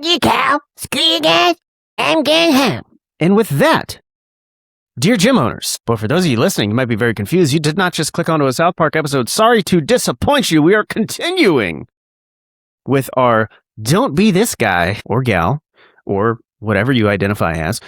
you cow. Screw you guys. I'm going home. And with that, dear gym owners, but for those of you listening, you might be very confused. You did not just click onto a South Park episode. Sorry to disappoint you. We are continuing with our Don't Be This Guy or Gal or whatever you identify as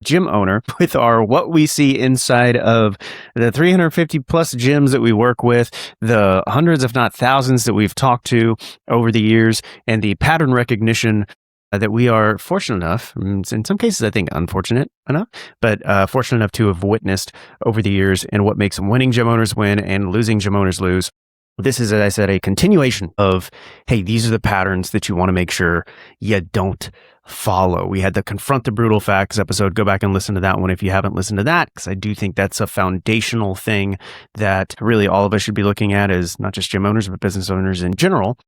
gym owner with our what we see inside of the 350 plus gyms that we work with, the hundreds if not thousands that we've talked to over the years, and the pattern recognition that we are fortunate enough, in some cases I think unfortunate enough, but fortunate enough to have witnessed over the years, and what makes winning gym owners win and losing gym owners lose. This is, as I said, a continuation of, hey, these are the patterns that you want to make sure you don't follow. We had the Confront the Brutal Facts episode. Go back and listen to that one if you haven't listened to that, because I do think that's a foundational thing that really all of us should be looking at as not just gym owners, but business owners in general.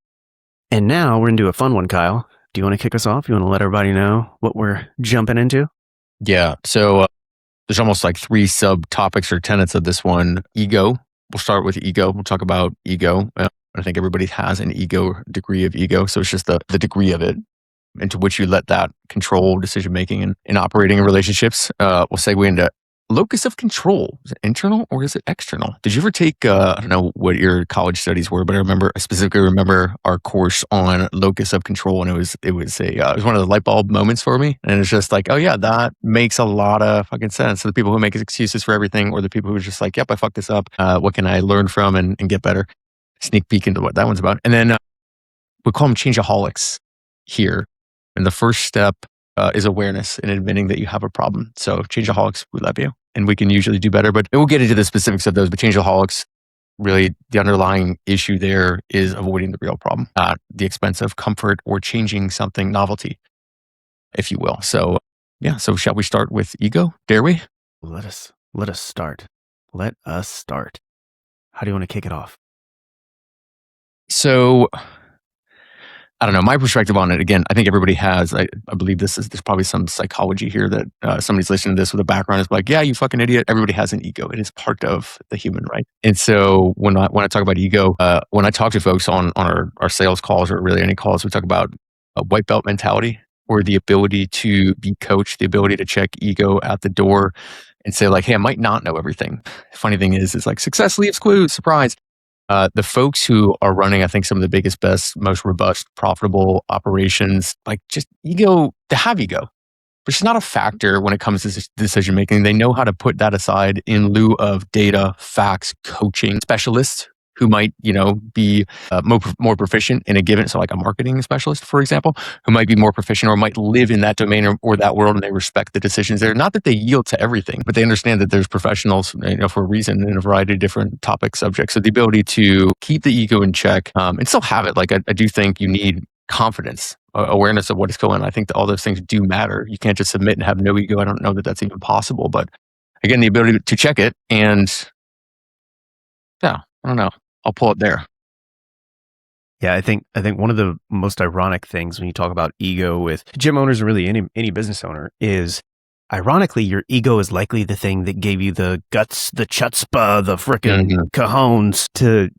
And now we're going to do a fun one, Kyle. Do you want to kick us off? You want to let everybody know what we're jumping into? Yeah. So there's almost like 3 subtopics or tenets of this one. Ego. We'll start with ego. We'll talk about ego. I think everybody has an degree of ego. So it's just the degree of it into which you let that control decision-making and operating in relationships. We'll segue into locus of control. Is it internal or is it external? Did you ever take, I don't know what your college studies were, but I specifically remember our course on locus of control. And it was one of the light bulb moments for me. And it's just like, oh yeah, that makes a lot of fucking sense. So the people who make excuses for everything, or the people who are just like, yep, I fucked this up. What can I learn from and get better? Sneak peek into what that one's about. And then we call them changeaholics here. And the first step is awareness and admitting that you have a problem. So changeaholics, we love you. And we can usually do better, but we'll get into the specifics of those. But changeaholics, really the underlying issue there is avoiding the real problem at the expense of comfort or changing something, novelty, if you will. So yeah, so shall we start with ego? Dare we? Let us start. Let us start. How do you want to kick it off? So I don't know, my perspective on it, again, I think everybody has, I believe there's probably some psychology here that somebody's listening to this with a background is like, yeah, you fucking idiot. Everybody has an ego. It is part of the human, right? And so when I talk about ego, when I talk to folks on our sales calls or really any calls, we talk about a white belt mentality, or the ability to be coached, the ability to check ego at the door and say like, hey, I might not know everything. Funny thing is like success leaves clues, surprise. The folks who are running, I think, some of the biggest, best, most robust, profitable operations, like just ego, they have ego, but it's not a factor when it comes to decision making. They know how to put that aside in lieu of data, facts, coaching specialists who might, be more proficient in a given, so like a marketing specialist, for example, who might be more proficient or might live in that domain or that world, and they respect the decisions there. Not that they yield to everything, but they understand that there's professionals, for a reason in a variety of different topic subjects. So the ability to keep the ego in check and still have it. Like I do think you need confidence, awareness of what is going on. I think that all those things do matter. You can't just submit and have no ego. I don't know that that's even possible, but again, the ability to check it, and yeah, I don't know. I'll pull it there. Yeah, I think one of the most ironic things when you talk about ego with gym owners, or really any business owner, is ironically your ego is likely the thing that gave you the guts, the chutzpah, the frickin' cojones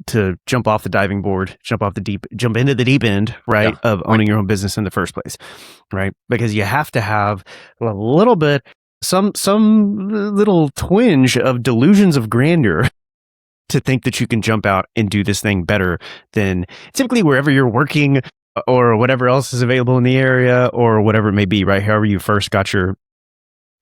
to jump off the diving board, jump into the deep end, right, of owning your own business in the first place, right? Because you have to have a little bit, some little twinge of delusions of grandeur to think that you can jump out and do this thing better than typically wherever you're working or whatever else is available in the area or whatever it may be, right? However you first got your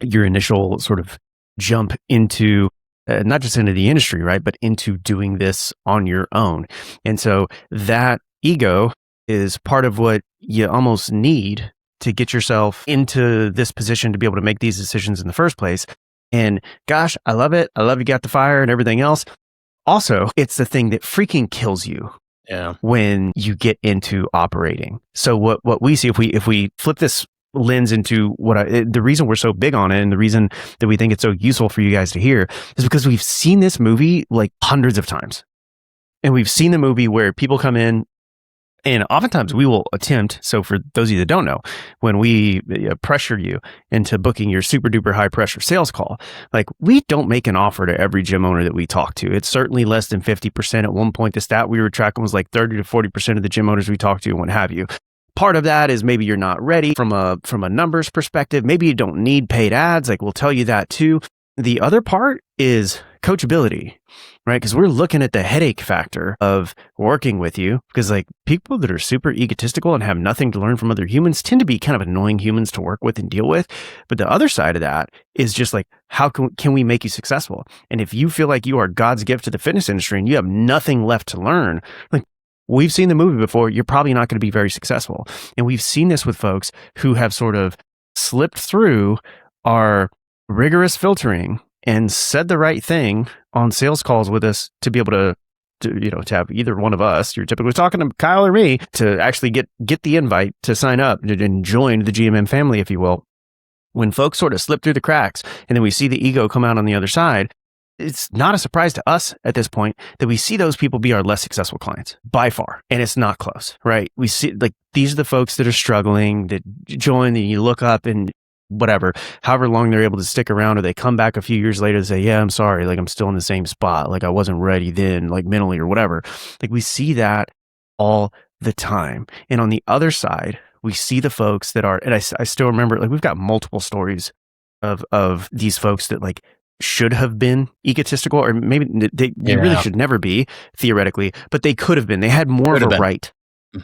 initial sort of jump into, not just into the industry, right? But into doing this on your own. And so that ego is part of what you almost need to get yourself into this position to be able to make these decisions in the first place. And gosh, I love it. I love you got the fire and everything else. Also, it's the thing that freaking kills you when you get into operating. So what we see, if we flip this lens into the reason we're so big on it and the reason that we think it's so useful for you guys to hear is because we've seen this movie like hundreds of times. And we've seen the movie where people come in, and oftentimes we will attempt, so for those of you that don't know, when we pressure you into booking your super duper high pressure sales call, like we don't make an offer to every gym owner that we talk to. It's certainly less than 50%. At one point, the stat we were tracking was like 30 to 40% of the gym owners we talk to and what have you. part of that is maybe you're not ready from a numbers perspective. Maybe you don't need paid ads. Like we'll tell you that too. The other part is coachability, right? Because we're looking at the headache factor of working with you, because like people that are super egotistical and have nothing to learn from other humans tend to be kind of annoying humans to work with and deal with. But the other side of that is just like, how can we make you successful? And if you feel like you are God's gift to the fitness industry and you have nothing left to learn, like we've seen the movie before, you're probably not going to be very successful. And we've seen this with folks who have sort of slipped through our rigorous filtering and said the right thing on sales calls with us to be able to have either one of us, you're typically talking to Kyle or me, to actually get the invite to sign up and join the GMM family, if you will. When folks sort of slip through the cracks and then we see the ego come out on the other side, it's not a surprise to us at this point that we see those people be our less successful clients by far. And it's not close, right? We see like these are the folks that are struggling, that join, and you look up and whatever, however long they're able to stick around, or they come back a few years later and say, yeah, I'm sorry. Like I'm still in the same spot. Like I wasn't ready then, like mentally or whatever. Like we see that all the time. And on the other side, we see the folks that are, and I still remember, like we've got multiple stories of these folks that like should have been egotistical, or maybe they really should never be theoretically, but they could have been. They had more of a right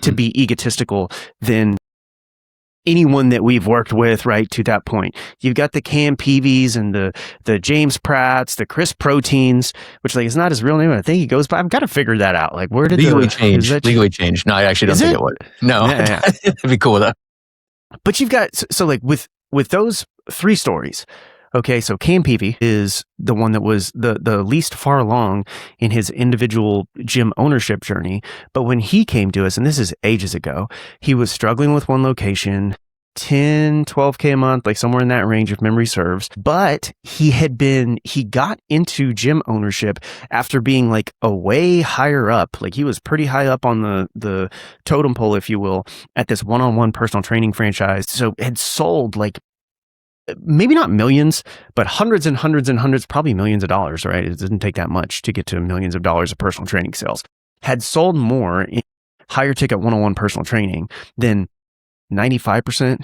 to be egotistical than anyone that we've worked with, right, to that point. You've got the Cam Peavies and the James Pratts, the Chris Proteins, which like is not his real name. I think he goes by. I've got to figure that out. Like where did legally change? Legally change. No, I actually don't think it would. No, it'd be cool with that. But you've got so like with those three stories. Okay, so Cam Peavy is the one that was the least far along in his individual gym ownership journey. But when he came to us, and this is ages ago, he was struggling with one location, 10, 12K a month, like somewhere in that range if memory serves. But he got into gym ownership after being like a way higher up. Like he was pretty high up on the totem pole, if you will, at this one-on-one personal training franchise. So had sold like maybe not millions, but hundreds and hundreds and hundreds, probably millions of dollars, right? It doesn't take that much to get to millions of dollars of personal training sales. Had sold more in higher ticket one-on-one personal training than 95%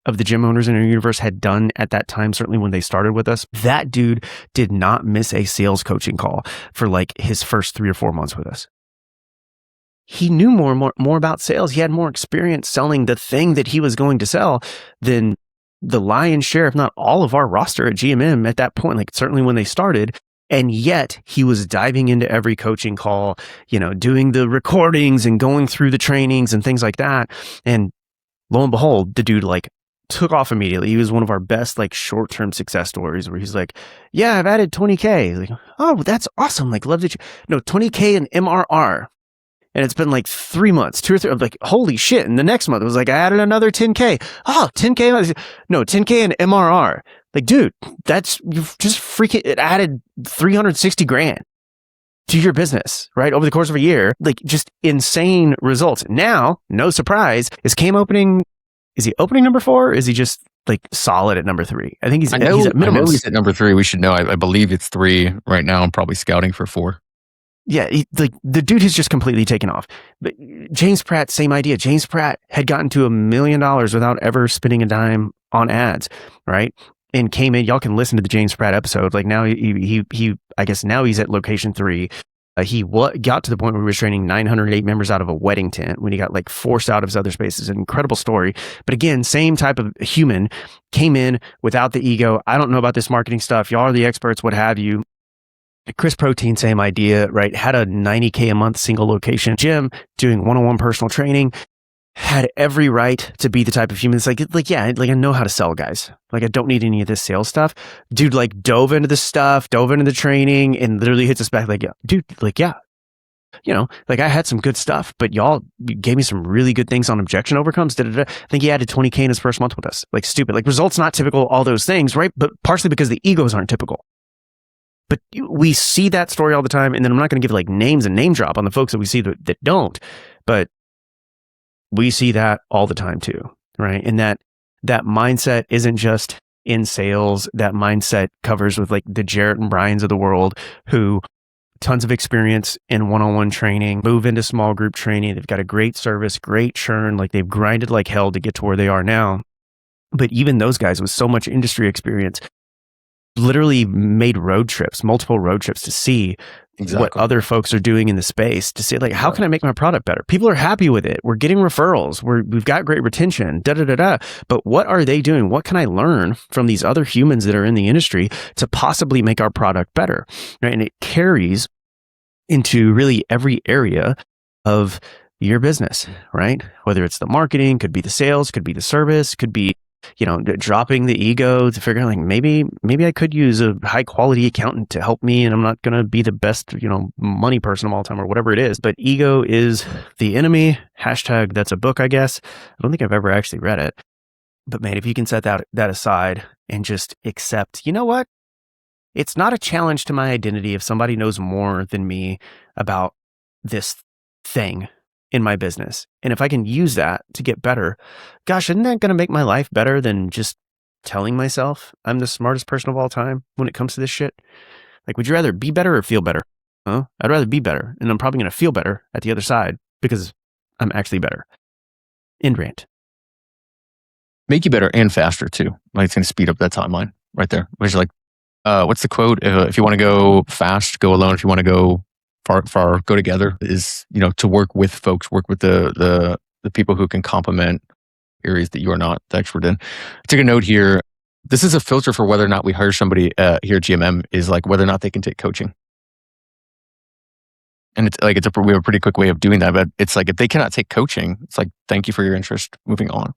of the gym owners in our universe had done at that time, certainly when they started with us. That dude did not miss a sales coaching call for like his first 3 or 4 months with us. He knew more about sales. He had more experience selling the thing that he was going to sell than the lion's share, if not all of our roster at GMM at that point, like certainly when they started. And yet he was diving into every coaching call, doing the recordings and going through the trainings and things like that. And lo and behold, the dude like took off immediately. He was one of our best like short-term success stories where he's like, yeah, I've added 20K. Like, oh, that's awesome. Like, love that 20K in MRR. And it's been like 3 months, 2 or 3. I'm like, holy shit. And the next month it was like, I added another 10K. Oh, 10K. No, 10K in MRR. Like, dude, you've just freaking, it added 360 grand to your business, right? Over the course of a year, like just insane results. Now, no surprise, is he opening number 4? Or is he just like solid at number 3? I think he's at minimum. I know he's at number 3. We should know. I believe it's 3 right now. I'm probably scouting for 4. Yeah, the dude has just completely taken off. But James Pratt, same idea. James Pratt had gotten to $1 million without ever spending a dime on ads, right? And came in. Y'all can listen to the James Pratt episode. Like now, he I guess now he's at location 3. He got to the point where he was training 908 members out of a wedding tent when he got like forced out of his other spaces. An incredible story. But again, same type of human, came in without the ego. I don't know about this marketing stuff. Y'all are the experts, what have you. Chris Protein, same idea, right? Had a 90K a month single location gym doing one-on-one personal training. Had every right to be the type of human that's like, yeah, like I know how to sell, guys. Like I don't need any of this sales stuff. Dude, like dove into the stuff, dove into the training, and literally hits us back like, yeah, dude, like, yeah. Like I had some good stuff, but y'all gave me some really good things on objection overcomes. I think he added 20K in his first month with us. Like stupid, like results not typical, all those things, right? But partially because the egos aren't typical. But we see that story all the time. And then I'm not going to give like names and name drop on the folks that we see that don't, but we see that all the time too, right? And that mindset isn't just in sales. That mindset covers with like the Jerrett and Bryans of the world who tons of experience in one-on-one training, move into small group training. They've got a great service, great churn. Like they've grinded like hell to get to where they are now. But even those guys with so much industry experience literally made multiple road trips to see what other folks are doing in the space, to say like, how can I make my product better? People are happy with it. We're getting referrals. We've got great retention, But what are they doing? What can I learn from these other humans that are in the industry to possibly make our product better? Right? And it carries into really every area of your business, right? Whether it's the marketing, could be the sales, could be the service, could be, dropping the ego to figure out like, maybe I could use a high quality accountant to help me, and I'm not going to be the best, money person of all time or whatever it is, but ego is the enemy. Hashtag that's a book, I guess. I don't think I've ever actually read it, but man, if you can set that aside and just accept, you know what? It's not a challenge to my identity if somebody knows more than me about this thing in my business. And if I can use that to get better, gosh, isn't that going to make my life better than just telling myself I'm the smartest person of all time when it comes to this shit? Like, would you rather be better or feel better? Huh? I'd rather be better. And I'm probably going to feel better at the other side because I'm actually better. End rant. Make you better and faster too. Like it's going to speed up that timeline right there. Which is like, what's the quote? If you want to go fast, go alone. If you want to go far, go together. Is, to work with folks, work with the people who can complement areas that you are not the expert in. I took a note here. This is a filter for whether or not we hire somebody here at GMM, is like whether or not they can take coaching. And it's like, we have a pretty quick way of doing that, but it's like, if they cannot take coaching, it's like, thank you for your interest, moving on.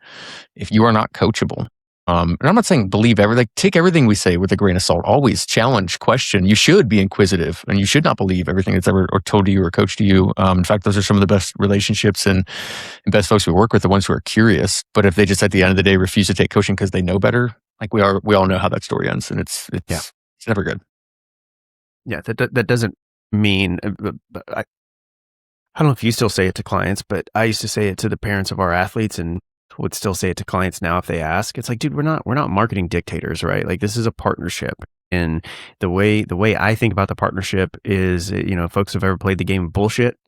If you are not coachable, and I'm not saying believe take everything we say with a grain of salt, always challenge, question. You should be inquisitive, and you should not believe everything that's ever or told to you or coached to you. In fact, those are some of the best relationships and best folks we work with, the ones who are curious. But if they just at the end of the day refuse to take coaching because they know better, like we all know how that story ends, and it's never good. Yeah, that doesn't mean, I don't know if you still say it to clients, but I used to say it to the parents of our athletes, and would still say it to clients now if they ask. It's like, dude, we're not marketing dictators, right? Like, this is a partnership. And the way I think about the partnership is, folks have ever played the game of bullshit,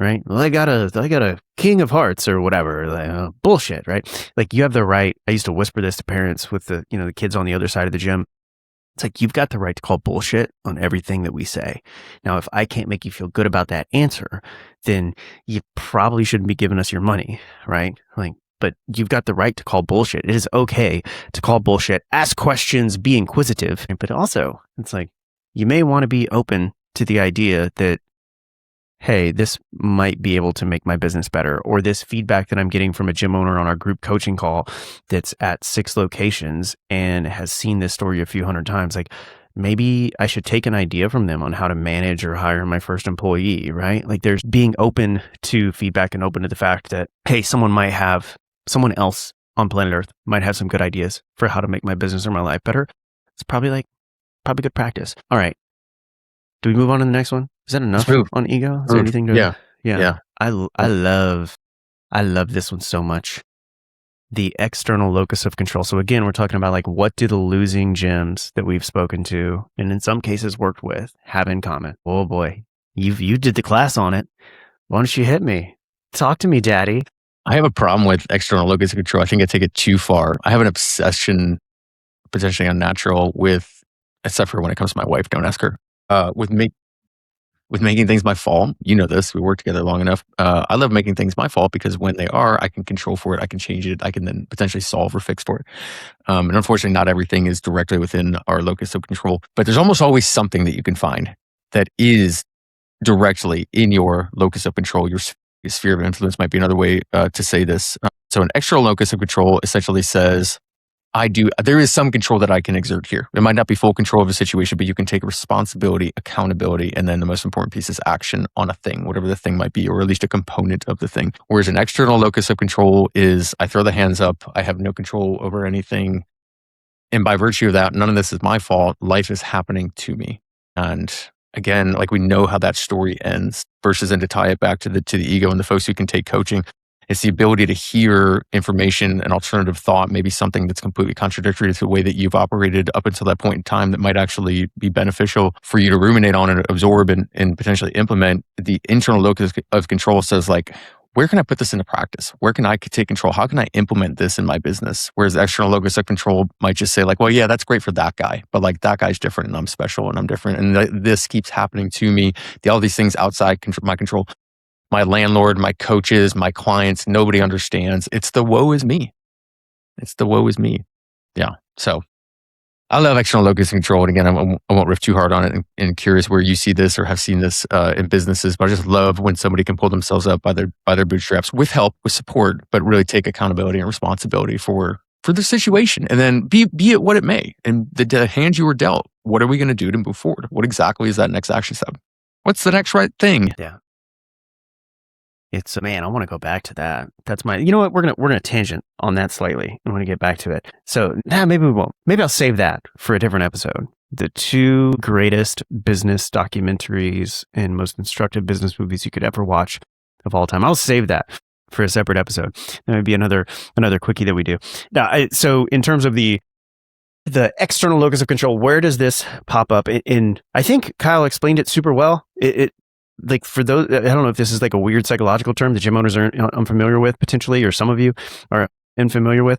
right? Well, I got a king of hearts or whatever, like, bullshit, right? Like, you have the right. I used to whisper this to parents with the kids on the other side of the gym. It's like, you've got the right to call bullshit on everything that we say. Now, if I can't make you feel good about that answer, then you probably shouldn't be giving us your money, right? Like, but you've got the right to call bullshit. It is okay to call bullshit, ask questions, be inquisitive. But also, it's like, you may want to be open to the idea that, hey, this might be able to make my business better, or this feedback that I'm getting from a gym owner on our group coaching call that's at 6 locations and has seen this story a few hundred times. Like, maybe I should take an idea from them on how to manage or hire my first employee, right? Like, there's being open to feedback and open to the fact that, hey, someone else on planet Earth might have some good ideas for how to make my business or my life better. It's probably good practice. All right. Do we move on to the next one? Is that enough on ego? Is there anything to? Yeah. I love this one so much. The external locus of control. So again, we're talking about like, what do the losing gyms that we've spoken to and in some cases worked with have in common? Oh boy, you did the class on it. Why don't you hit me? Talk to me, daddy. I have a problem with external locus of control. I think I take it too far. I have an obsession, potentially unnatural, with, except for when it comes to my wife, don't ask her, with making things my fault. You know this, we work together long enough. I love making things my fault because when they are, I can control for it, I can change it, I can then potentially solve or fix for it. And unfortunately, not everything is directly within our locus of control, but there's almost always something that you can find that is directly in your locus of control. Your sphere of influence might be another way to say this. So an external locus of control essentially says, there is some control that I can exert here. It might not be full control of a situation, but you can take responsibility, accountability, and then the most important piece is action on a thing, whatever the thing might be, or at least a component of the thing. Whereas an external locus of control is, I throw the hands up, I have no control over anything. And by virtue of that, none of this is my fault. Life is happening to me. And again, like, we know how that story ends, versus, and to tie it back to the ego and the folks who can take coaching, It's the ability to hear information and alternative thought, maybe something that's completely contradictory to the way that you've operated up until that point in time that might actually be beneficial for you to ruminate on and absorb and potentially implement. The internal locus of control says like, where can I put this into practice? Where can I take control? How can I implement this in my business? Whereas the external locus of control might just say like, well, yeah, that's great for that guy, but like that guy's different and I'm special and I'm different. And this keeps happening to me. All these things outside my control, my landlord, my coaches, my clients, nobody understands. It's the woe is me. It's the woe is me. Yeah. So I love external locus of control. And again, I won't riff too hard on it and curious where you see this or have seen this in businesses. But I just love when somebody can pull themselves up by their bootstraps with help, with support, but really take accountability and responsibility for the situation. And then be it what it may. And the hand you were dealt, what are we going to do to move forward? What exactly is that next action step? What's the next right thing? Yeah. It's man, I want to go back to that. That's my. You know what? We're gonna tangent on that slightly. I want to get back to it. So maybe we won't. Maybe I'll save that for a different episode. The 2 greatest business documentaries and most instructive business movies you could ever watch of all time. I'll save that for a separate episode. That would be another quickie that we do. Now, so in terms of the external locus of control, where does this pop up? In I think Kyle explained it super well. It like for those, I don't know if this is like a weird psychological term that gym owners are unfamiliar with potentially, or some of you are unfamiliar with.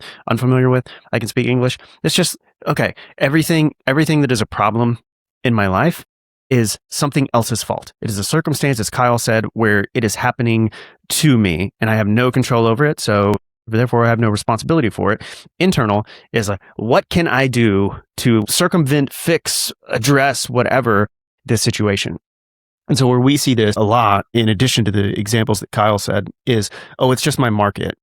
I can speak English. It's just, okay, everything that is a problem in my life is something else's fault. It is a circumstance, as Kyle said, where it is happening to me and I have no control over it. So therefore I have no responsibility for it. Internal is like, what can I do to circumvent, fix, address, whatever this situation? And so where we see this a lot, in addition to the examples that Kyle said, is, oh, it's just my market,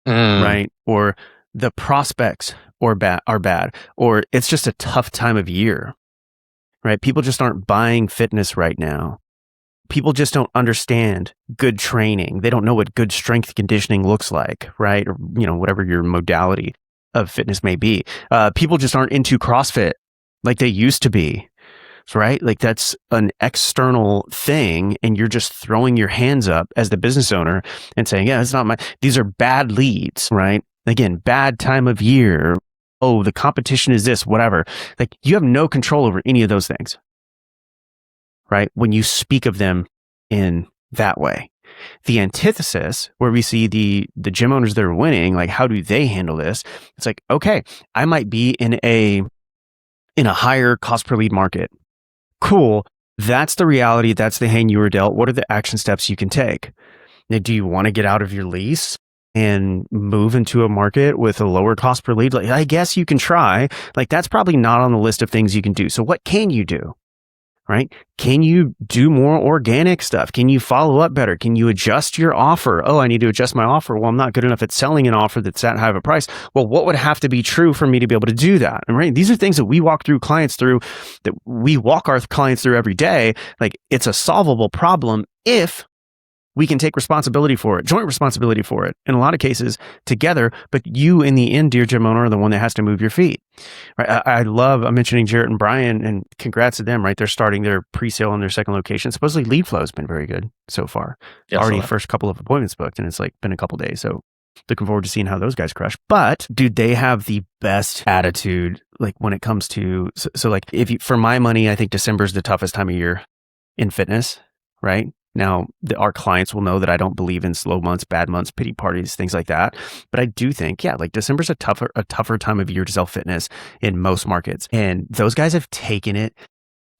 right? Or the prospects are bad, or it's just a tough time of year, right? People just aren't buying fitness right now. People just don't understand good training. They don't know what good strength conditioning looks like, right? Or, whatever your modality of fitness may be. People just aren't into CrossFit like they used to be. Right? Like that's an external thing and you're just throwing your hands up as the business owner and saying, yeah, it's not these are bad leads, right? Again, bad time of year. Oh, the competition is this, whatever. Like you have no control over any of those things, right? When you speak of them in that way. The antithesis, where we see the gym owners that are winning, like how do they handle this? It's like, okay, I might be in a higher cost per lead market. Cool. That's the reality. That's the hand you were dealt. What are the action steps you can take? Now, do you want to get out of your lease and move into a market with a lower cost per lead? Like, I guess you can try. Like, that's probably not on the list of things you can do. So what can you do? Right? Can you do more organic stuff? Can you follow up better? Can you adjust your offer? Oh, I need to adjust my offer. Well, I'm not good enough at selling an offer that's that high of a price. Well, what would have to be true for me to be able to do that? And right, these are things that we walk our clients through every day. Like it's a solvable problem if we can take responsibility for it, joint responsibility for it, in a lot of cases together. But you, in the end, dear gym owner, are the one that has to move your feet. Right? I'm mentioning Jerrett and Bryan, and congrats to them. Right, they're starting their pre-sale on their second location. Supposedly, lead flow has been very good so far. Yeah, already first couple of appointments booked, and it's like been a couple days. So looking forward to seeing how those guys crush. But dude, they have the best attitude. Like when it comes to so like for my money, I think December is the toughest time of year in fitness. Right. Now, our clients will know that I don't believe in slow months, bad months, pity parties, things like that. But I do think, yeah, like December's a tougher time of year to sell fitness in most markets. And those guys have taken it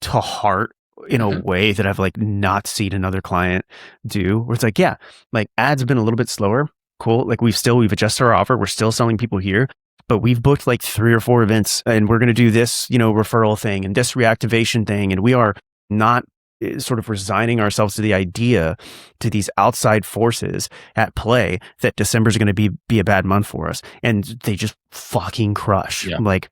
to heart in a way that I've like not seen another client do, where it's like, yeah, like ads have been a little bit slower. Cool. Like we've adjusted our offer. We're still selling people here, but we've booked like 3 or 4 events and we're going to do this, referral thing and this reactivation thing. And we are not sort of resigning ourselves to the idea, to these outside forces at play, that December is going to be a bad month for us. And they just fucking crush. Yeah. Like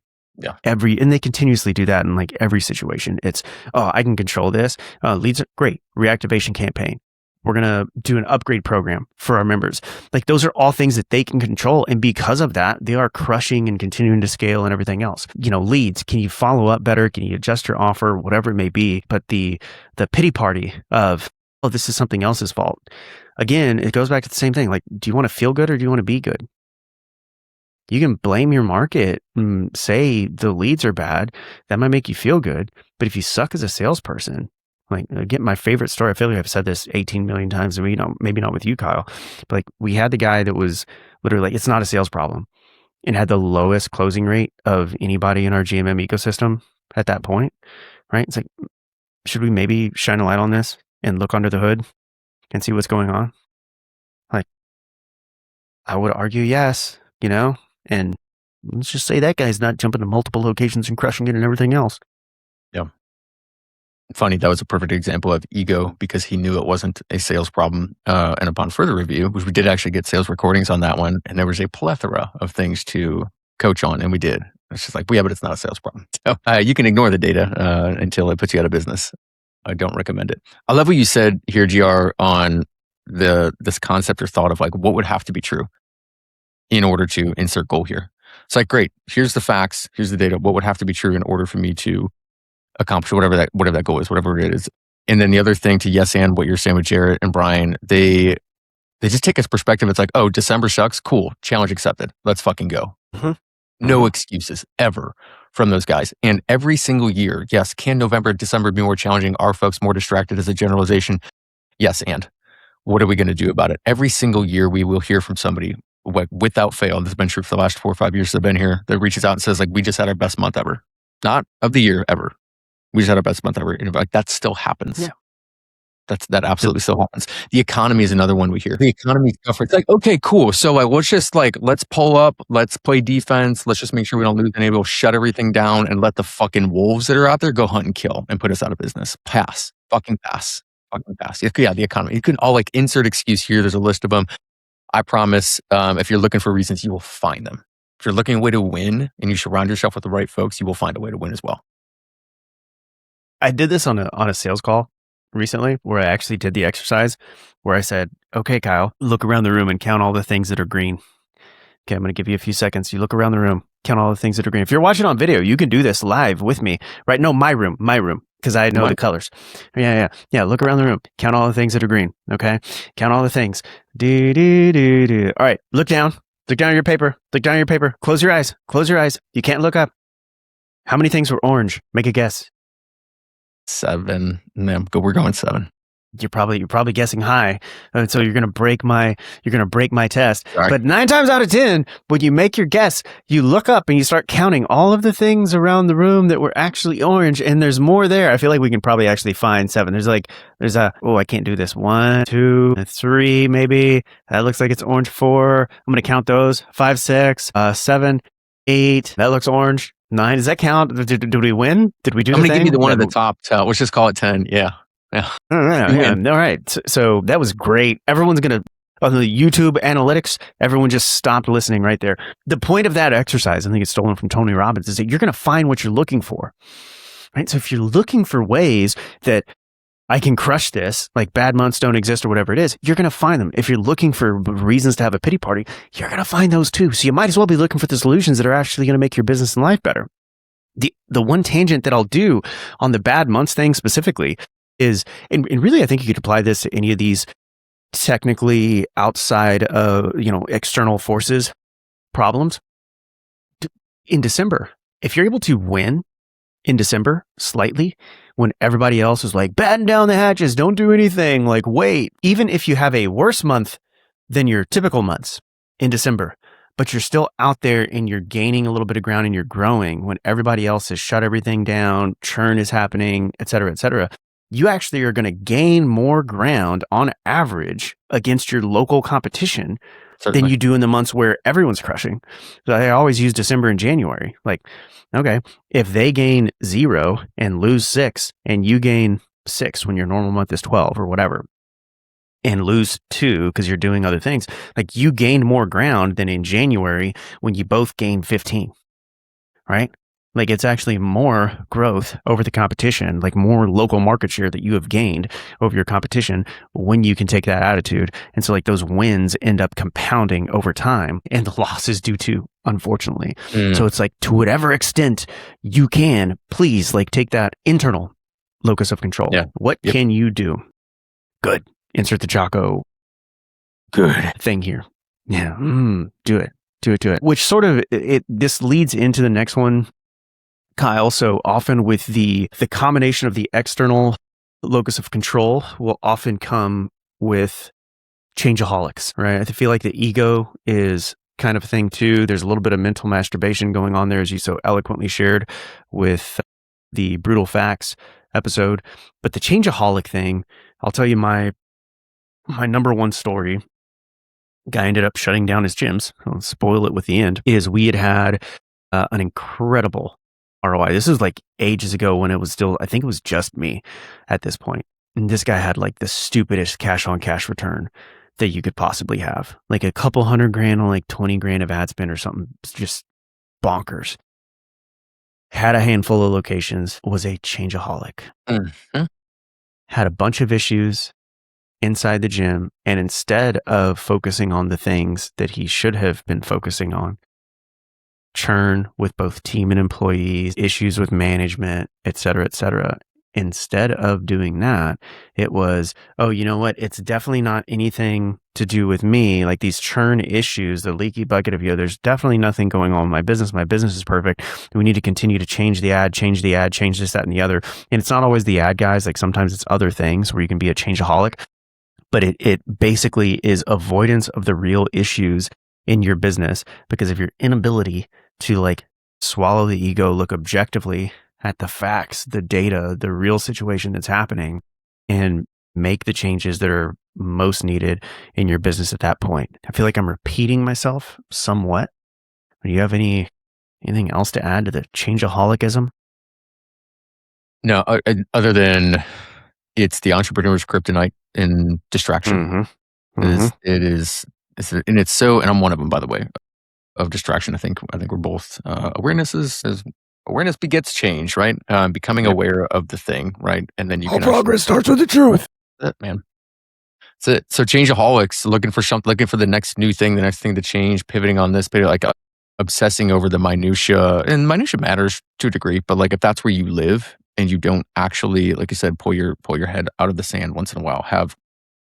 and they continuously do that in like every situation. It's, oh, I can control this. Leads are great. Reactivation campaign. We're going to do an upgrade program for our members. Like those are all things that they can control. And because of that, they are crushing and continuing to scale and everything else. Leads, can you follow up better? Can you adjust your offer? Whatever it may be. But the pity party of, oh, this is something else's fault. Again, it goes back to the same thing. Like, do you want to feel good or do you want to be good? You can blame your market and say the leads are bad. That might make you feel good. But if you suck as a salesperson, like, again, my favorite story, I feel like I've said this 18 million times, and maybe not with you, Kyle, but like, we had the guy that was literally like, it's not a sales problem, and had the lowest closing rate of anybody in our GMM ecosystem at that point, right? It's like, should we maybe shine a light on this and look under the hood and see what's going on? Like, I would argue yes, and let's just say that guy's not jumping to multiple locations and crushing it and everything else. Yeah. Funny, that was a perfect example of ego, because he knew it wasn't a sales problem. And upon further review, which we did actually get sales recordings on that one, and there was a plethora of things to coach on, and we did. It's just like, well, yeah, but it's not a sales problem. So you can ignore the data until it puts you out of business. I don't recommend it. I love what you said here, GR, on this concept or thought of like, what would have to be true in order to insert goal here. It's like, great, here's the facts, here's the data. What would have to be true in order for me to accomplish whatever that goal is, whatever it is. And then the other thing, to yes and what you're saying with Jerrett and Bryan, they just take this perspective. It's like, oh, December sucks. Cool. Challenge accepted. Let's fucking go. Mm-hmm. No excuses ever from those guys. And every single year, yes, can November, December be more challenging? Are folks more distracted as a generalization? Yes, and what are we going to do about it? Every single year we will hear from somebody, like, without fail, this has been true for the last 4 or 5 years that I've been here, that reaches out and says, like, we just had our best month ever. Not of the year, ever. We just had our best month ever. Like, that still happens. Yeah. That absolutely still happens. The economy is another one we hear. The economy is tougher. It's like, okay, cool. So like, let's pull up, let's play defense. Let's just make sure we don't lose, and able to shut everything down and let the fucking wolves that are out there go hunt and kill and put us out of business. Pass. Fucking pass. Fucking pass. Yeah, the economy. You can all like insert excuse here. There's a list of them. I promise, if you're looking for reasons, you will find them. If you're looking for a way to win and you surround yourself with the right folks, you will find a way to win as well. I did this on a sales call recently, where I actually did the exercise where I said, okay, Kyle, look around the room and count all the things that are green. Okay, I'm going to give you a few seconds. You look around the room, count all the things that are green. If you're watching on video, you can do this live with me, right? No, my room, because I know the colors. Yeah. Look around the room, count all the things that are green. Okay, count all the things. Do. All right, look down at your paper. Close your eyes. You can't look up. How many things were orange? Make a guess. 7. We're going 7. You're probably guessing high, and so you're gonna break my test. Sorry. But 9 times out of 10, when you make your guess, you look up and you start counting all of the things around the room that were actually orange, and there's more there. I feel like we can probably actually find 7. I can't do this. 1, 2, 3, maybe. That looks like it's orange. 4. I'm gonna count those. 5, 6, 7, 8. That looks orange. 9. Does that count? Did we win? Did we do? I'm going to give you the one at the top. Let's just call it 10. Yeah. Yeah. All right. So that was great. Everyone's going to, on the YouTube analytics, everyone just stopped listening right there. The point of that exercise, I think it's stolen from Tony Robbins, is that you're going to find what you're looking for, right? So if you're looking for ways that I can crush this, like bad months don't exist or whatever it is, you're going to find them. If you're looking for reasons to have a pity party, you're going to find those too. So you might as well be looking for the solutions that are actually going to make your business and life better. The one tangent that I'll do on the bad months thing specifically is, and really I think you could apply this to any of these technically outside of, external forces problems. In December, if you're able to win in December slightly, when everybody else is like, batten down the hatches, don't do anything, like wait, even if you have a worse month than your typical months in December, but you're still out there and you're gaining a little bit of ground and you're growing when everybody else has shut everything down, churn is happening, et cetera, you actually are going to gain more ground on average against your local competition than you do in the months where everyone's crushing. So I always use December and January. Like, okay, if they gain 0 and lose 6 and you gain 6 when your normal month is 12 or whatever, and lose 2 because you're doing other things, like you gained more ground than in January when you both gained 15, right? Like it's actually more growth over the competition, like more local market share that you have gained over your competition when you can take that attitude. And so like those wins end up compounding over time and the losses do too, unfortunately. So it's like to whatever extent you can, please like take that internal locus of control. Yeah. What can you do? Good. Insert the Jocko good thing here. Yeah. Do it. Do it. Which sort of, this leads into the next one, Kyle. So often with the combination of the external locus of control will often come with changeaholics, right? I feel like the ego is kind of a thing too. There's a little bit of mental masturbation going on there, as you so eloquently shared with the Brutal Facts episode. But the changeaholic thing, I'll tell you my number one story. Guy ended up shutting down his gyms. I'll spoil it with the end. Is we had an incredible ROI. This was like ages ago when it was still, I think it was just me at this point. And this guy had like the stupidest cash on cash return that you could possibly have. Like a couple $100,000 on like 20 grand of ad spend or something. It's just bonkers. Had a handful of locations, was a changeaholic. Mm-hmm. Had a bunch of issues inside the gym. And instead of focusing on the things that he should have been focusing on, churn with both team and employees, issues with management, et cetera, instead of doing that, it was, oh, you know what? It's definitely not anything to do with me. Like these churn issues, the leaky bucket of there's definitely nothing going on with my business. My business is perfect. We need to continue to change the ad, change this, that, and the other. And it's not always the ad guys. Like sometimes it's other things where you can be a changeaholic, but it basically is avoidance of the real issues in your business because of your inability to like swallow the ego, look objectively at the facts, the data, the real situation that's happening, and make the changes that are most needed in your business at that point. I feel like I'm repeating myself somewhat. Do you have anything else to add to the changeaholicism? No, other than it's the entrepreneur's kryptonite and distraction. And it's so, and I'm one of them, by the way, of distraction. I think we're both awareness begets change, right? Becoming aware of the thing, right? And then you All can progress starts with the truth. That's it, man. That's it. So changeaholics, looking for the next new thing, the next thing to change, pivoting on this, but like obsessing over the minutia, and minutia matters to a degree, but like if that's where you live and you don't actually, like you said, pull your head out of the sand once in a while, have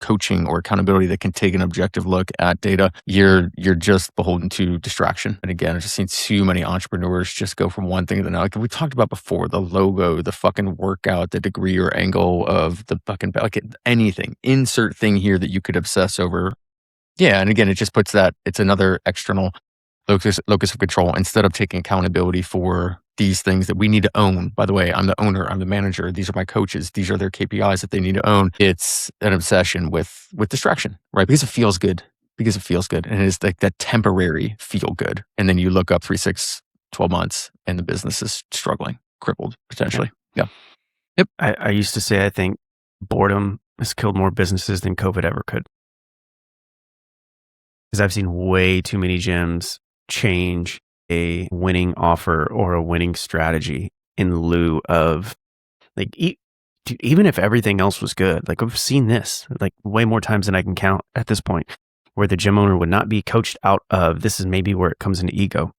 coaching or accountability that can take an objective look at data, you're just beholden to distraction. And again, I've just seen too many entrepreneurs just go from one thing to the next. Like we talked about before, the logo, the fucking workout, the degree or angle of the fucking, like anything, insert thing here that you could obsess over. Yeah. And again, it just puts that, it's another external locus of control instead of taking accountability for these things that we need to own. By the way, I'm the owner, I'm the manager. These are my coaches. These are their KPIs that they need to own. It's an obsession with distraction, right? Because it feels good. And it is like that temporary feel good. And then you look up 3, 6, 12 months and the business is struggling, crippled potentially. Yeah. Yep. I used to say, I think boredom has killed more businesses than COVID ever could. Because I've seen way too many gyms change a winning offer or a winning strategy in lieu of like, even if everything else was good, like I've seen this like way more times than I can count at this point, where the gym owner would not be coached out of, this is maybe where it comes into ego.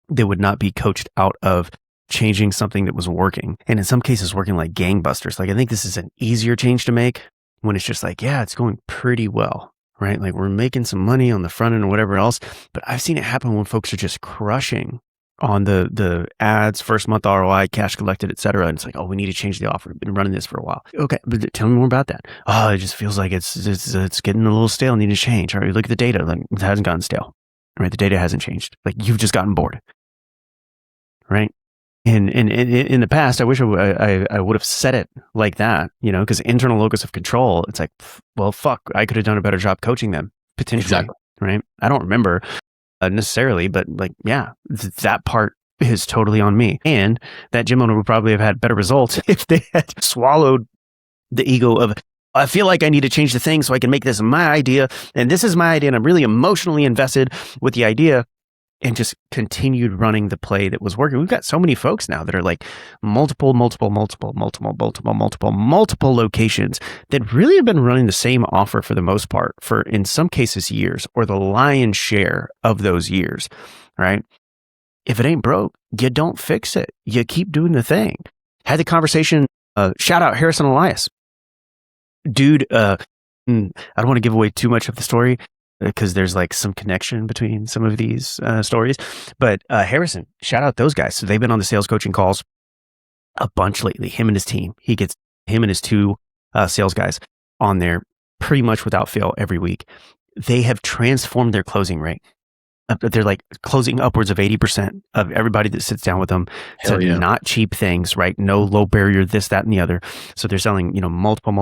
They would not be coached out of changing something that was working. And in some cases working like gangbusters. Like I think this is an easier change to make when it's just like, yeah, it's going pretty well. Right? Like we're making some money on the front end or whatever else, but I've seen it happen when folks are just crushing on the ads, first month ROI, cash collected, et cetera. And it's like, oh, we need to change the offer. We've been running this for a while. Okay, but tell me more about that. Oh, it just feels like it's getting a little stale, need to change. All right, look at the data. Like it hasn't gotten stale. Right? The data hasn't changed. Like you've just gotten bored. Right? And in the past, I wish I would have said it like that, because internal locus of control, it's like, well, fuck, I could have done a better job coaching them, potentially, exactly. Right? I don't remember necessarily, but like, yeah, that part is totally on me. And that gym owner would probably have had better results if they had swallowed the ego of, I feel like I need to change the thing so I can make this my idea, and this is my idea, and I'm really emotionally invested with the idea. And just continued running the play that was working. We've got so many folks now that are like multiple locations that really have been running the same offer for the most part for, in some cases, years, or the lion's share of those years, right? If it ain't broke, you don't fix it. You keep doing the thing. Had the conversation, shout out Harrison Elias. dude, I don't want to give away too much of the story because there's like some connection between some of these stories. But Harrison, shout out those guys. So they've been on the sales coaching calls a bunch lately. Him and his team. He gets him and his two sales guys on there pretty much without fail every week. They have transformed their closing rate. They're like closing upwards of 80% of everybody that sits down with them to not cheap things, right? No low barrier, this, that, and the other. So they're selling, multiple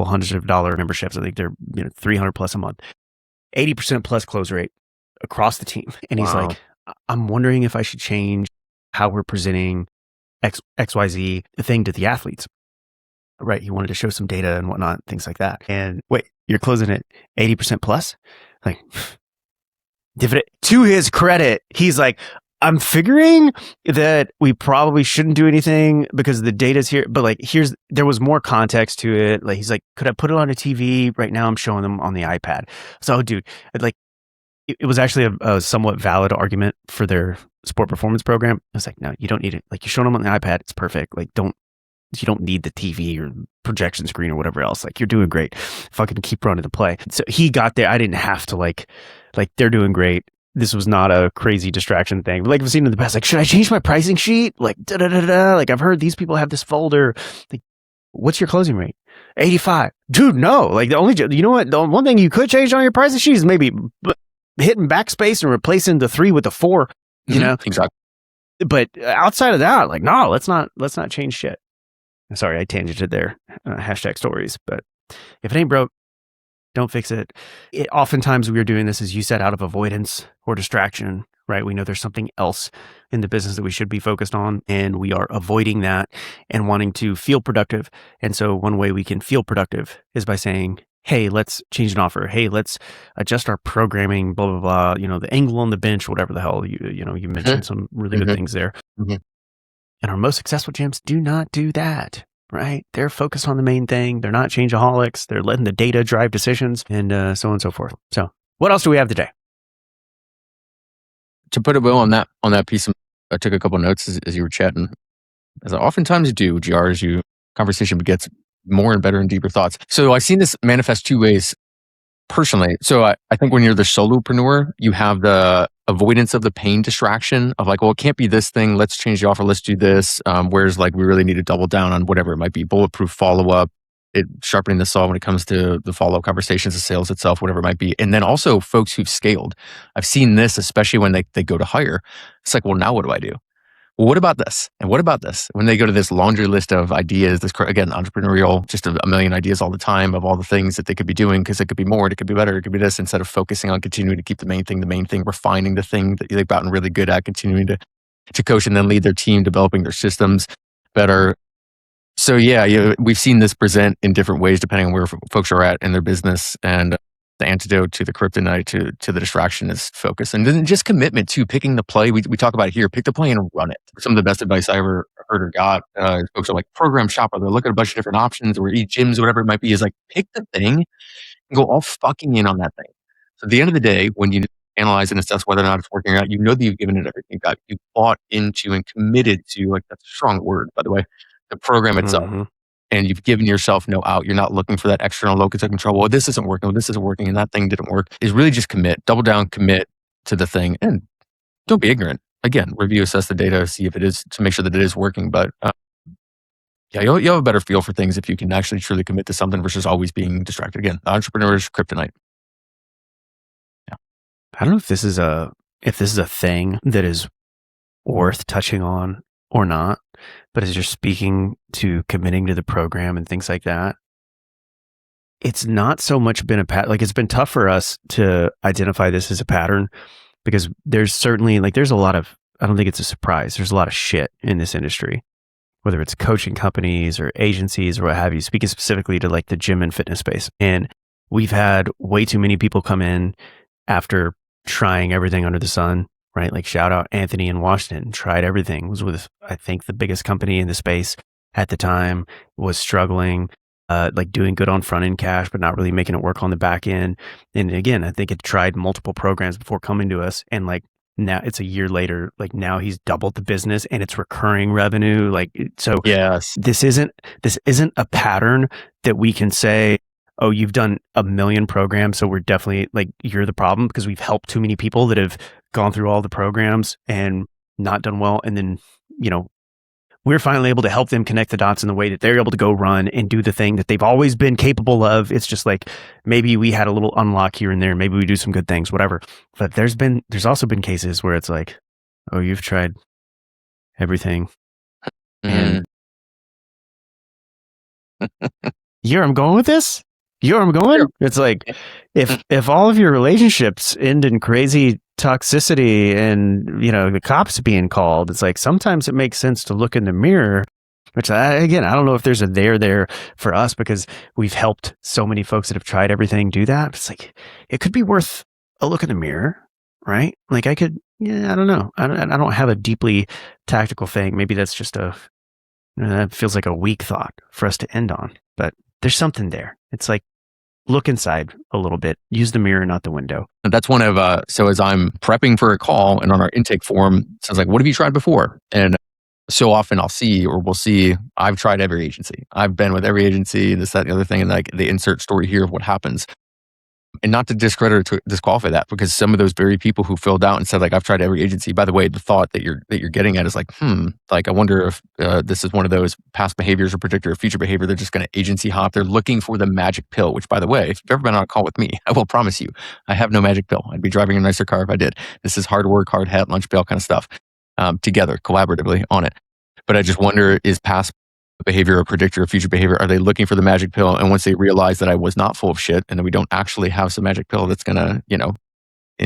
hundreds of dollar memberships. I think they're, 300 plus a month, 80% plus close rate across the team. And he's like, I'm wondering if I should change how we're presenting XYZ thing to the athletes. Right. He wanted to show some data and whatnot, things like that. And wait, you're closing at 80% plus? Like, to his credit, he's like, I'm figuring that we probably shouldn't do anything because the data's here. But like, there was more context to it. Like, he's like, could I put it on a TV? Right now I'm showing them on the iPad. So, dude, like, it was actually a somewhat valid argument for their sport performance program. I was like, no, you don't need it. Like, you're showing them on the iPad. It's perfect. Like, you don't need the TV or projection screen or whatever else. Like, you're doing great. Fucking keep running the play. So he got there. I didn't have to like they're doing great. This was not a crazy distraction thing. Like I've seen in the past, like, should I change my pricing sheet? Like, like I've heard these people have this folder. Like, what's your closing rate? 85. Dude, no. Like the one thing you could change on your pricing sheet is maybe hitting backspace and replacing the 3 with the 4, Exactly. But outside of that, like, no, let's not change shit. Sorry, I tangented there. Hashtag stories. But if it ain't broke, don't fix it. Oftentimes we are doing this, as you said, out of avoidance or distraction, right? We know there's something else in the business that we should be focused on, and we are avoiding that and wanting to feel productive. And so one way we can feel productive is by saying, hey, let's change an offer. Hey, let's adjust our programming, blah, blah, blah. The angle on the bench, whatever the hell, you mentioned some really good things there. Mm-hmm. And our most successful gyms do not do that, right? They're focused on the main thing. They're not changeaholics. They're letting the data drive decisions and so on and so forth. So what else do we have today? To put it well on that piece, I took a couple of notes as you were chatting. As I oftentimes do, GR, as you conversation gets more and better and deeper thoughts. So I've seen this manifest two ways personally. So I think when you're the solopreneur, you have the avoidance of the pain distraction of like, well, it can't be this thing. Let's change the offer. Let's do this. Whereas like we really need to double down on whatever it might be, bulletproof follow-up, sharpening the saw when it comes to the follow-up conversations, the sales itself, whatever it might be. And then also folks who've scaled. I've seen this, especially when they go to hire. It's like, well, now what do I do? Well, what about this? And what about this? When they go to this laundry list of ideas, this, again, entrepreneurial, just a million ideas all the time of all the things that they could be doing because it could be more, it could be better, it could be this, instead of focusing on continuing to keep the main thing, refining the thing that they've gotten really good at, continuing to coach and then lead their team, developing their systems better. So yeah, we've seen this present in different ways depending on where folks are at in their business. And the antidote to the kryptonite to the distraction is focus. And then just commitment to picking the play. We talk about it here, pick the play and run it. Some of the best advice I ever heard or got, folks are like program shopper. They're looking at a bunch of different options or gyms, whatever it might be, is like pick the thing and go all fucking in on that thing. So at the end of the day, when you analyze and assess whether or not it's working out, that you've given it everything you got. You bought into and committed to, like, that's a strong word, by the way, the program itself. Mm-hmm. And you've given yourself no out. You're not looking for that external locus of control. Well, this isn't working. Well, this isn't working. And that thing didn't work. Is really just double down, commit to the thing. And don't be ignorant. Again, review, assess the data, see if it is, to make sure that it is working. But you'll have a better feel for things if you can actually truly commit to something versus always being distracted. Again, the entrepreneur's kryptonite. Yeah. I don't know if this is a thing that is worth touching on or not. But as you're speaking to committing to the program and things like that, it's not so much been a pattern. Like, it's been tough for us to identify this as a pattern because there's certainly, like, there's a lot of, I don't think it's a surprise. There's a lot of shit in this industry, whether it's coaching companies or agencies or what have you, speaking specifically to like the gym and fitness space. And we've had way too many people come in after trying everything under the sun. Right? Like, shout out Anthony in Washington, tried everything, was with, I think, the biggest company in the space at the time, was struggling, like doing good on front end cash, but not really making it work on the back end. And again, I think it tried multiple programs before coming to us. And like, now it's a year later, like now he's doubled the business and it's recurring revenue. Like, so yes, this isn't a pattern that we can say, oh, you've done a million programs, so we're definitely like, you're the problem because we've helped too many people that have gone through all the programs and not done well. And then, we're finally able to help them connect the dots in the way that they're able to go run and do the thing that they've always been capable of. It's just like, maybe we had a little unlock here and there. Maybe we do some good things, whatever. But there's also been cases where it's like, oh, you've tried everything. And I'm going with this? I'm going? Sure. It's like, if all of your relationships end in crazy toxicity and, the cops being called, it's like, sometimes it makes sense to look in the mirror, which I don't know if there's a there for us because we've helped so many folks that have tried everything do that. It's like, it could be worth a look in the mirror, right? Like I don't know. I don't have a deeply tactical thing. Maybe that's just that feels like a weak thought for us to end on, but there's something there. It's like, look inside a little bit, use the mirror, not the window. And that's one of, so as I'm prepping for a call and on our intake form, it sounds like, what have you tried before? And so often we'll see, I've tried every agency. I've been with every agency, this, that, and the other thing. And like the insert story here of what happens. And not to discredit or to disqualify that, because some of those very people who filled out and said like, I've tried every agency. By the way, the thought that you're getting at is like, like I wonder if this is one of those past behaviors or predictor of future behavior. They're just going to agency hop. They're looking for the magic pill. Which, by the way, if you've ever been on a call with me, I will promise you, I have no magic pill. I'd be driving a nicer car if I did. This is hard work, hard hat, lunch bail kind of stuff. Together, collaboratively on it. But I just wonder, is past behavior or predictor of future behavior, are they looking for the magic pill? And once they realize that I was not full of shit and that we don't actually have some magic pill that's going to,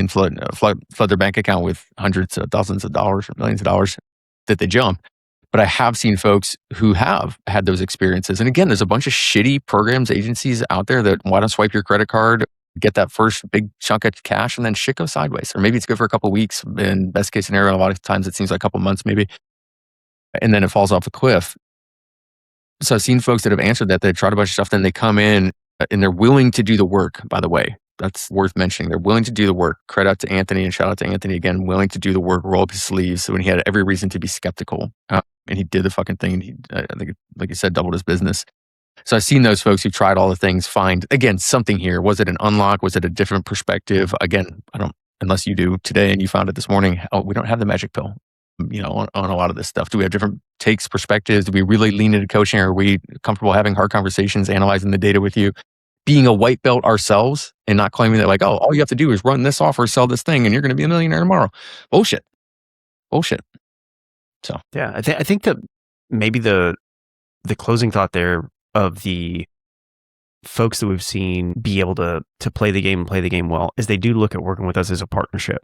flood their bank account with hundreds of thousands of dollars or millions of dollars, that they jump. But I have seen folks who have had those experiences. And again, there's a bunch of shitty programs, agencies out there that want to swipe your credit card, get that first big chunk of cash, and then shit goes sideways. Or maybe it's good for a couple of weeks. In best case scenario, a lot of times it seems like a couple of months maybe. And then it falls off a cliff. So I've seen folks that have answered that. They've tried a bunch of stuff. Then they come in and they're willing to do the work, by the way. That's worth mentioning. They're willing to do the work. Credit out to Anthony and shout out to Anthony again, willing to do the work, roll up his sleeves. So when he had every reason to be skeptical and he did the fucking thing. And he, I think, like you said, doubled his business. So I've seen those folks who tried all the things find, again, something here. Was it an unlock? Was it a different perspective? Again, unless you do today and you found it this morning. Oh, we don't have the magic pill. On a lot of this stuff. Do we have different takes, perspectives? Do we really lean into coaching? Are we comfortable having hard conversations, analyzing the data with you? Being a white belt ourselves and not claiming that like, oh, all you have to do is run this offer, sell this thing, and you're going to be a millionaire tomorrow. Bullshit. So yeah, I think that maybe the closing thought there of the folks that we've seen be able to play the game and play the game well is they do look at working with us as a partnership.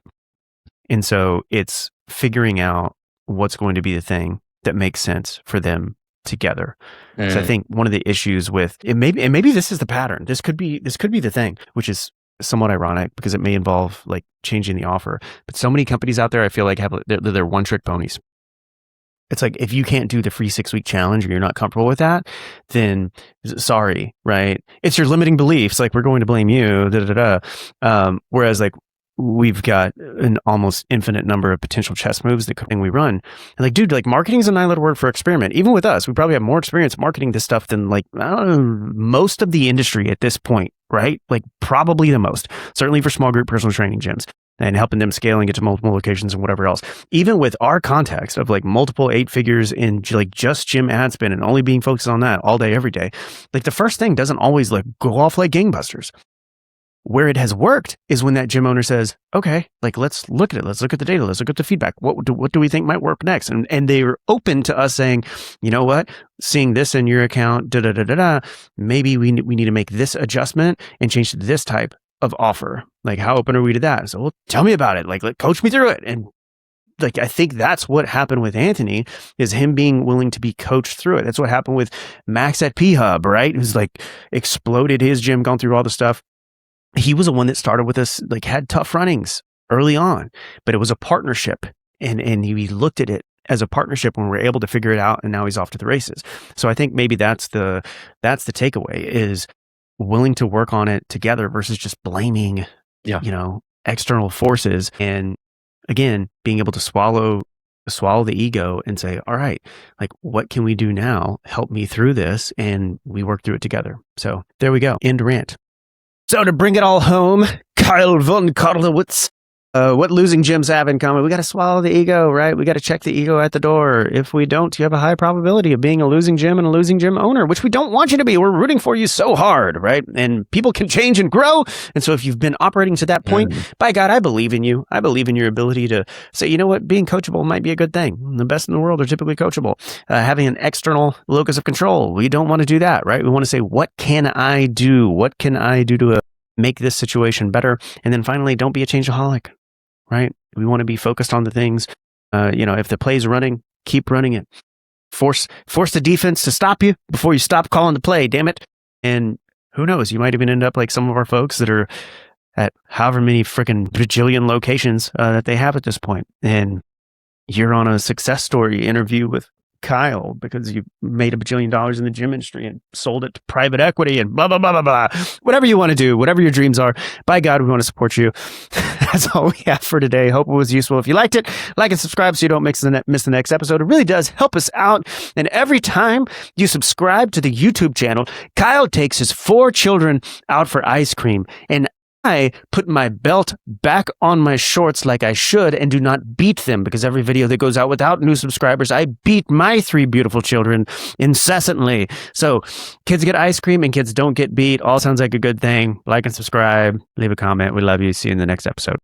And so it's figuring out what's going to be the thing that makes sense for them together. So I think one of the issues with it, maybe this is the pattern. This could be the thing, which is somewhat ironic because it may involve like changing the offer. But so many companies out there, I feel like they're one-trick ponies. It's like, if you can't do the free 6-week challenge or you're not comfortable with that, then sorry, right? It's your limiting beliefs. Like, we're going to blame you. Whereas like, we've got an almost infinite number of potential chess moves that we run. And like, dude, like marketing is a 9-letter word for experiment. Even with us, we probably have more experience marketing this stuff than like, I don't know, most of the industry at this point, right? Like probably the most, certainly for small group personal training gyms and helping them scale and get to multiple locations and whatever else. Even with our context of like multiple 8 figures in like just gym ad spend and only being focused on that all day, every day, like the first thing doesn't always like go off like gangbusters. Where it has worked is when that gym owner says, okay, like let's look at it. Let's look at the data. Let's look at the feedback. What do we think might work next? And they're open to us saying, you know what, seeing this in your account, maybe we need to make this adjustment and change to this type of offer. Like, how open are we to that? So, well, tell me about it. Like coach me through it. And like, I think that's what happened with Anthony, is him being willing to be coached through it. That's what happened with Max at P-Hub, right? Who's like exploded his gym, gone through all the stuff. He was the one that started with us, like had tough runnings early on, but it was a partnership. And he looked at it as a partnership when we were able to figure it out. And now he's off to the races. So I think maybe that's the takeaway, is willing to work on it together versus just blaming, external forces. And again, being able to swallow swallow the ego and say, all right, like, what can we do now? Help me through this. And we work through it together. So there we go. End rant. So to bring it all home, Kyle von Karlowitz, what losing gyms have in common? We got to swallow the ego, right? We got to check the ego at the door. If we don't, you have a high probability of being a losing gym and a losing gym owner, which we don't want you to be. We're rooting for you so hard, right? And people can change and grow. And so if you've been operating to that point, by God, I believe in you. I believe in your ability to say, you know what, being coachable might be a good thing. The best in the world are typically coachable. Having an external locus of control, we don't want to do that, right? We want to say, what can I do? What can I do to make this situation better? And then finally, don't be a changeaholic. Right? We want to be focused on the things. If the play's running, keep running it. Force the defense to stop you before you stop calling the play, damn it. And who knows, you might even end up like some of our folks that are at however many freaking bajillion locations that they have at this point. And you're on a success story interview with Kyle because you made $1 bajillion in the gym industry and sold it to private equity and blah, blah, blah, blah, blah. Whatever you want to do, whatever your dreams are, by God, we want to support you. That's all we have for today. Hope it was useful. If you liked it, like and subscribe so you don't miss the next episode. It really does help us out. And every time you subscribe to the YouTube channel, Kyle takes his 4 children out for ice cream. And I put my belt back on my shorts like I should and do not beat them, because every video that goes out without new subscribers, I beat my 3 beautiful children incessantly. So kids get ice cream and kids don't get beat. All sounds like a good thing. Like and subscribe. Leave a comment. We love you. See you in the next episode.